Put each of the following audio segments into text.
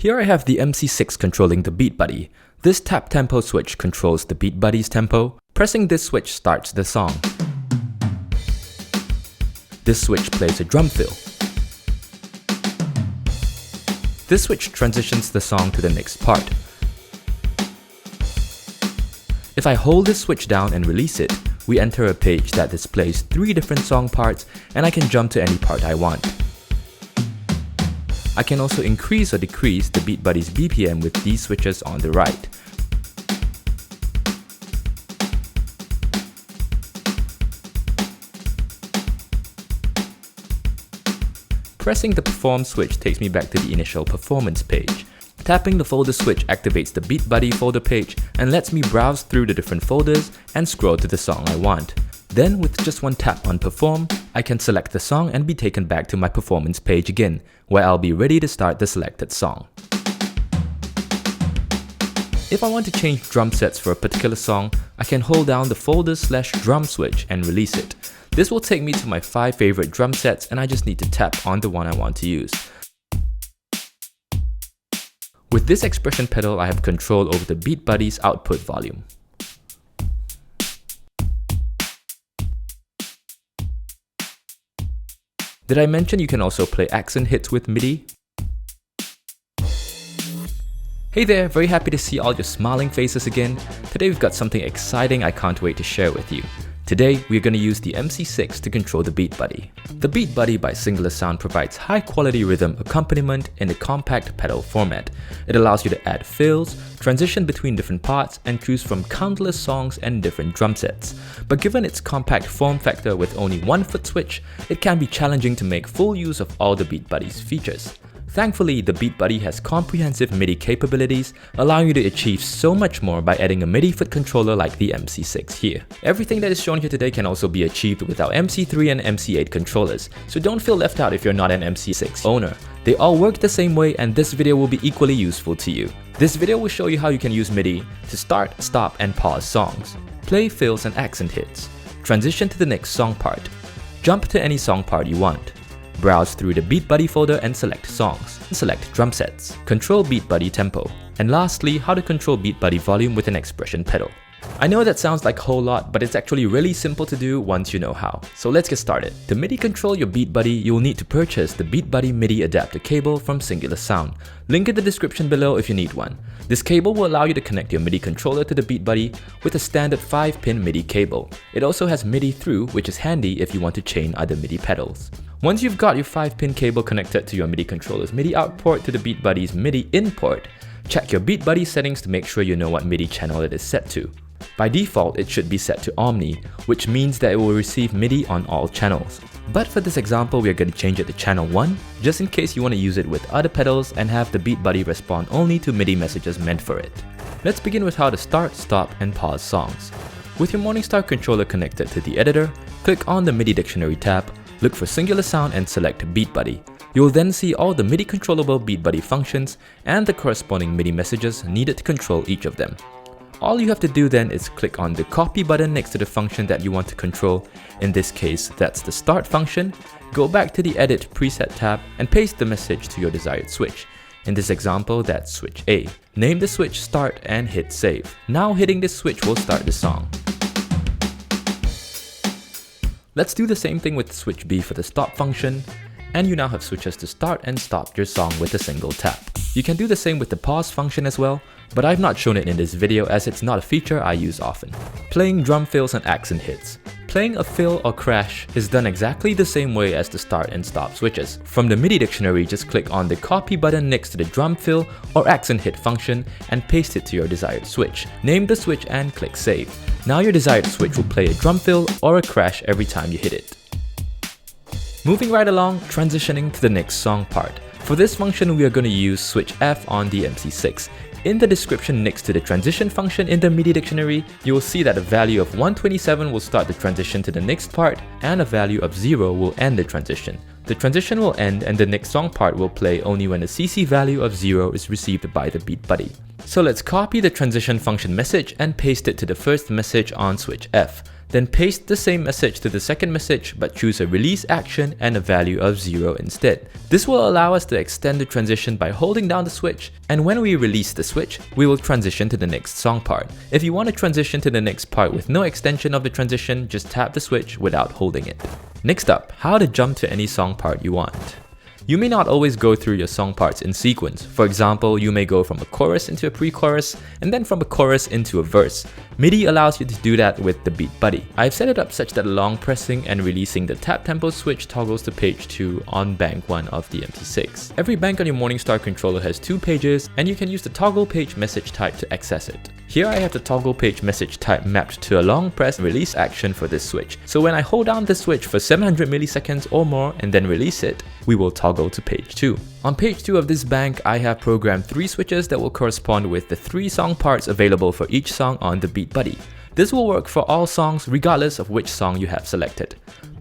Here I have the MC6 controlling the BeatBuddy. This tap tempo switch controls the BeatBuddy's tempo. Pressing this switch starts the song. This switch plays a drum fill. This switch transitions the song to the next part. If I hold this switch down and release it, we enter a page that displays 3 different song parts, and I can jump to any part I want. I can also increase or decrease the BeatBuddy's BPM with these switches on the right. Pressing the Perform switch takes me back to the initial performance page. Tapping the folder switch activates the BeatBuddy folder page and lets me browse through the different folders and scroll to the song I want. Then, with just one tap on Perform, I can select the song and be taken back to my performance page again, where I'll be ready to start the selected song. If I want to change drum sets for a particular song, I can hold down the folder/drum switch and release it. This will take me to my 5 favorite drum sets, and I just need to tap on the one I want to use. With this expression pedal, I have control over the BeatBuddy's output volume. Did I mention you can also play accent hits with MIDI? Hey there, very happy to see all your smiling faces again. Today we've got something exciting I can't wait to share with you. Today, we're going to use the MC6 to control the BeatBuddy. The BeatBuddy by Singular Sound provides high-quality rhythm accompaniment in a compact pedal format. It allows you to add fills, transition between different parts, and choose from countless songs and different drum sets. But given its compact form factor with only one foot switch, it can be challenging to make full use of all the BeatBuddy's features. Thankfully, the BeatBuddy has comprehensive MIDI capabilities, allowing you to achieve so much more by adding a MIDI foot controller like the MC6 here. Everything that is shown here today can also be achieved with our MC3 and MC8 controllers, so don't feel left out if you're not an MC6 owner. They all work the same way, and this video will be equally useful to you. This video will show you how you can use MIDI to start, stop, and pause songs, play fills and accent hits, transition to the next song part, jump to any song part you want, browse through the BeatBuddy folder and select songs, select drum sets, control BeatBuddy tempo, and lastly, how to control BeatBuddy volume with an expression pedal. I know that sounds like a whole lot, but it's actually really simple to do once you know how. So let's get started. To MIDI control your BeatBuddy, you'll need to purchase the BeatBuddy MIDI adapter cable from Singular Sound. Link in the description below if you need one. This cable will allow you to connect your MIDI controller to the BeatBuddy with a standard 5-pin MIDI cable. It also has MIDI through, which is handy if you want to chain other MIDI pedals. Once you've got your 5-pin cable connected to your MIDI controller's MIDI out port to the BeatBuddy's MIDI in port, check your BeatBuddy settings to make sure you know what MIDI channel it is set to. By default, it should be set to Omni, which means that it will receive MIDI on all channels. But for this example, we are going to change it to channel 1, just in case you want to use it with other pedals and have the BeatBuddy respond only to MIDI messages meant for it. Let's begin with how to start, stop, and pause songs. With your Morningstar controller connected to the editor, click on the MIDI Dictionary tab, look for Singular Sound and select BeatBuddy. You'll then see all the MIDI controllable BeatBuddy functions and the corresponding MIDI messages needed to control each of them. All you have to do then is click on the copy button next to the function that you want to control. In this case, that's the start function. Go back to the edit preset tab and paste the message to your desired switch. In this example, that's switch A. Name the switch start and hit save. Now hitting this switch will start the song. Let's do the same thing with switch B for the stop function, and you now have switches to start and stop your song with a single tap. You can do the same with the pause function as well, but I've not shown it in this video as it's not a feature I use often. Playing drum fills and accent hits. Playing a fill or crash is done exactly the same way as the start and stop switches. From the MIDI dictionary, just click on the copy button next to the drum fill or accent hit function and paste it to your desired switch. Name the switch and click save. Now your desired switch will play a drum fill or a crash every time you hit it. Moving right along, transitioning to the next song part. For this function, we are going to use switch F on the MC6. In the description next to the transition function in the MIDI dictionary, you will see that a value of 127 will start the transition to the next part and a value of 0 will end the transition. The transition will end and the next song part will play only when a CC value of 0 is received by the BeatBuddy. So let's copy the transition function message and paste it to the first message on switch F. Then paste the same message to the second message but choose a release action and a value of 0 instead. This will allow us to extend the transition by holding down the switch, and when we release the switch, we will transition to the next song part. If you want to transition to the next part with no extension of the transition, just tap the switch without holding it. Next up, how to jump to any song part you want. You may not always go through your song parts in sequence. For example, you may go from a chorus into a pre-chorus and then from a chorus into a verse. MIDI allows you to do that with the BeatBuddy. I've set it up such that long pressing and releasing the tap tempo switch toggles to page 2 on bank 1 of the MC6. Every bank on your Morningstar controller has 2 pages and you can use the toggle page message type to access it. Here I have the toggle page message type mapped to a long press release action for this switch. So when I hold down the switch for 700 milliseconds or more and then release it, we will toggle to page 2. On page 2 of this bank, I have programmed 3 switches that will correspond with the 3 song parts available for each song on the BeatBuddy. This will work for all songs regardless of which song you have selected.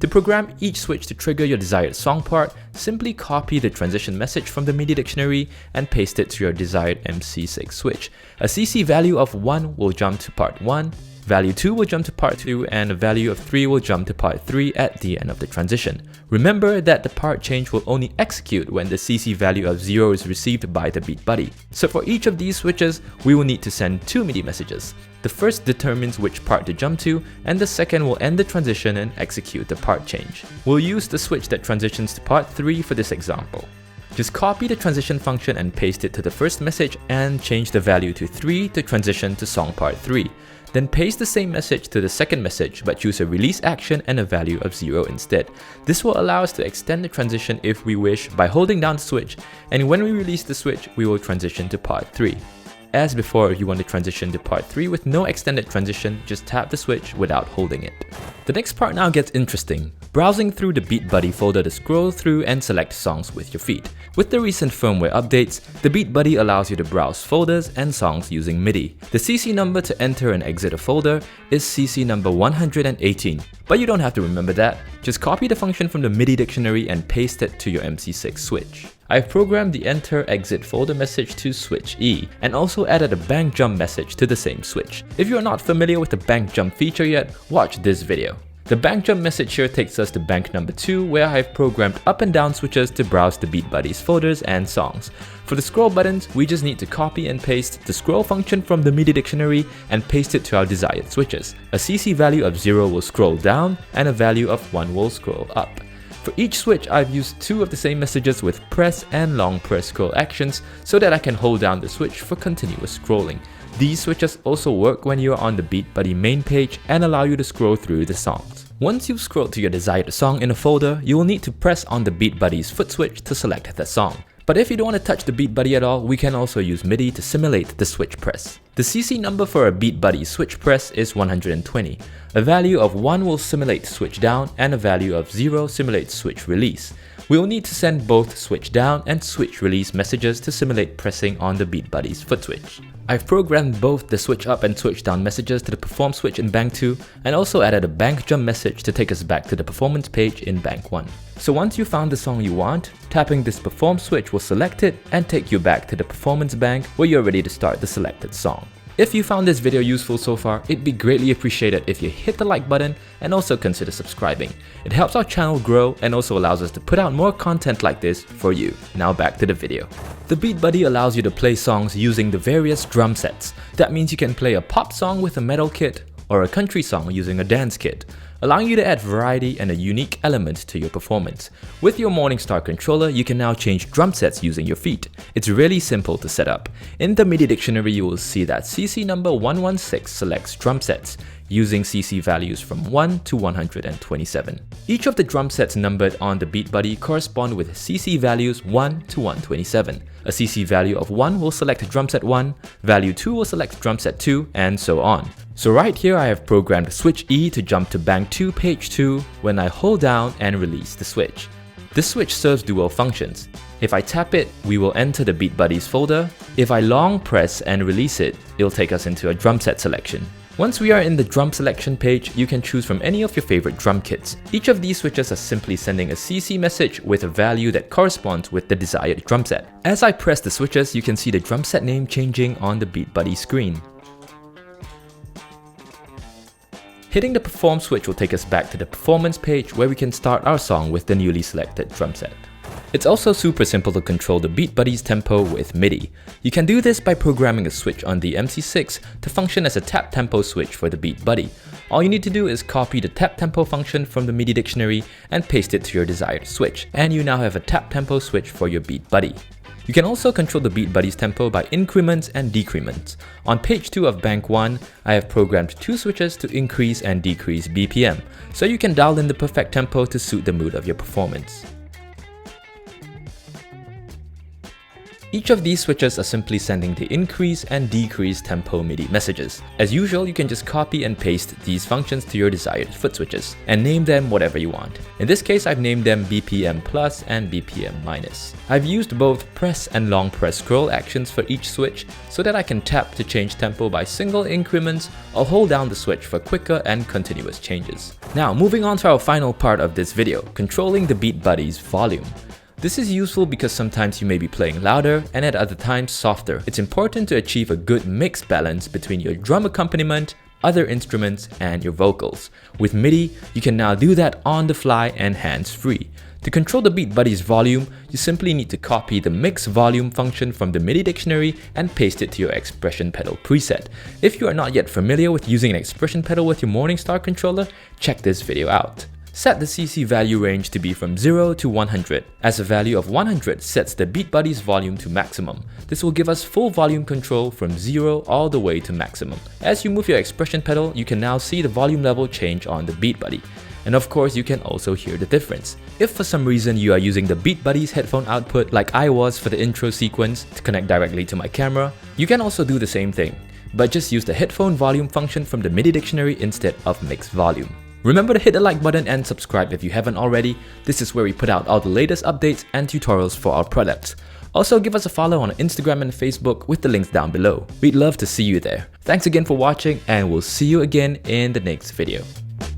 To program each switch to trigger your desired song part, simply copy the transition message from the MIDI dictionary and paste it to your desired MC6 switch. A CC value of 1 will jump to part 1, value 2 will jump to part 2, and a value of 3 will jump to part 3 at the end of the transition. Remember that the part change will only execute when the CC value of 0 is received by the BeatBuddy. So for each of these switches, we will need to send 2 MIDI messages. The first determines which part to jump to, and the second will end the transition and execute the part change. We'll use the switch that transitions to part 3 for this example. Just copy the transition function and paste it to the first message and change the value to 3 to transition to song part 3. Then paste the same message to the second message but choose a release action and a value of 0 instead. This will allow us to extend the transition if we wish by holding down the switch, and when we release the switch, we will transition to part 3. As before, if you want to transition to part 3 with no extended transition, just tap the switch without holding it. The next part now gets interesting. Browsing through the BeatBuddy folder to scroll through and select songs with your feet. With the recent firmware updates, the BeatBuddy allows you to browse folders and songs using MIDI. The CC number to enter and exit a folder is CC number 118, but you don't have to remember that. Just copy the function from the MIDI dictionary and paste it to your MC6 switch. I've programmed the enter exit folder message to switch E and also added a bank jump message to the same switch. If you are not familiar with the bank jump feature yet, watch this video. The bank jump message here takes us to bank number 2, where I've programmed up and down switches to browse the BeatBuddy's folders and songs. For the scroll buttons, we just need to copy and paste the scroll function from the MIDI dictionary and paste it to our desired switches. A CC value of 0 will scroll down and a value of 1 will scroll up. For each switch, I've used 2 of the same messages with press and long press scroll actions so that I can hold down the switch for continuous scrolling. These switches also work when you are on the BeatBuddy main page and allow you to scroll through the songs. Once you've scrolled to your desired song in a folder, you will need to press on the BeatBuddy's foot switch to select the song. But if you don't want to touch the BeatBuddy at all, we can also use MIDI to simulate the switch press. The CC number for a BeatBuddy switch press is 120. A value of 1 will simulate switch down and a value of 0 simulates switch release. We will need to send both switch down and switch release messages to simulate pressing on the BeatBuddy's foot switch. I've programmed both the switch up and switch down messages to the perform switch in bank 2 and also added a bank jump message to take us back to the performance page in bank 1. So once you found the song you want, tapping this perform switch will select it and take you back to the performance bank where you're ready to start the selected song. If you found this video useful so far, it'd be greatly appreciated if you hit the like button and also consider subscribing. It helps our channel grow and also allows us to put out more content like this for you. Now back to the video. The BeatBuddy allows you to play songs using the various drum sets. That means you can play a pop song with a metal kit or a country song using a dance kit, allowing you to add variety and a unique element to your performance. With your Morningstar controller, you can now change drum sets using your feet. It's really simple to set up. In the MIDI dictionary, you will see that CC number 116 selects drum sets, using CC values from 1 to 127. Each of the drum sets numbered on the BeatBuddy correspond with CC values 1 to 127. A CC value of 1 will select drum set 1, value 2 will select drum set 2, and so on. So right here I have programmed switch E to jump to bank 2 page 2 when I hold down and release the switch. This switch serves dual functions. If I tap it, we will enter the BeatBuddy's folder. If I long press and release it, it'll take us into a drum set selection. Once we are in the drum selection page, you can choose from any of your favorite drum kits. Each of these switches are simply sending a CC message with a value that corresponds with the desired drum set. As I press the switches, you can see the drum set name changing on the BeatBuddy screen. Hitting the perform switch will take us back to the performance page where we can start our song with the newly selected drum set. It's also super simple to control the BeatBuddy's tempo with MIDI. You can do this by programming a switch on the MC6 to function as a tap tempo switch for the BeatBuddy. All you need to do is copy the tap tempo function from the MIDI dictionary and paste it to your desired switch, and you now have a tap tempo switch for your BeatBuddy. You can also control the BeatBuddy's tempo by increments and decrements. On page 2 of Bank 1, I have programmed 2 switches to increase and decrease BPM, so you can dial in the perfect tempo to suit the mood of your performance. Each of these switches are simply sending the increase and decrease tempo MIDI messages. As usual, you can just copy and paste these functions to your desired foot switches and name them whatever you want. In this case, I've named them BPM plus and BPM minus. I've used both press and long press scroll actions for each switch so that I can tap to change tempo by single increments or hold down the switch for quicker and continuous changes. Now, moving on to our final part of this video, controlling the BeatBuddy's volume. This is useful because sometimes you may be playing louder and at other times softer. It's important to achieve a good mix balance between your drum accompaniment, other instruments, and your vocals. With MIDI, you can now do that on the fly and hands-free. To control the BeatBuddy's volume, you simply need to copy the mix volume function from the MIDI dictionary and paste it to your expression pedal preset. If you are not yet familiar with using an expression pedal with your Morningstar controller, check this video out. Set the CC value range to be from 0 to 100, as a value of 100 sets the BeatBuddy's volume to maximum. This will give us full volume control from 0 all the way to maximum. As you move your expression pedal, you can now see the volume level change on the BeatBuddy. And of course, you can also hear the difference. If for some reason you are using the BeatBuddy's headphone output like I was for the intro sequence to connect directly to my camera, you can also do the same thing, but just use the headphone volume function from the MIDI dictionary instead of mix volume. Remember to hit the like button and subscribe if you haven't already. This is where we put out all the latest updates and tutorials for our products. Also, give us a follow on Instagram and Facebook with the links down below. We'd love to see you there. Thanks again for watching, and we'll see you again in the next video.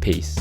Peace.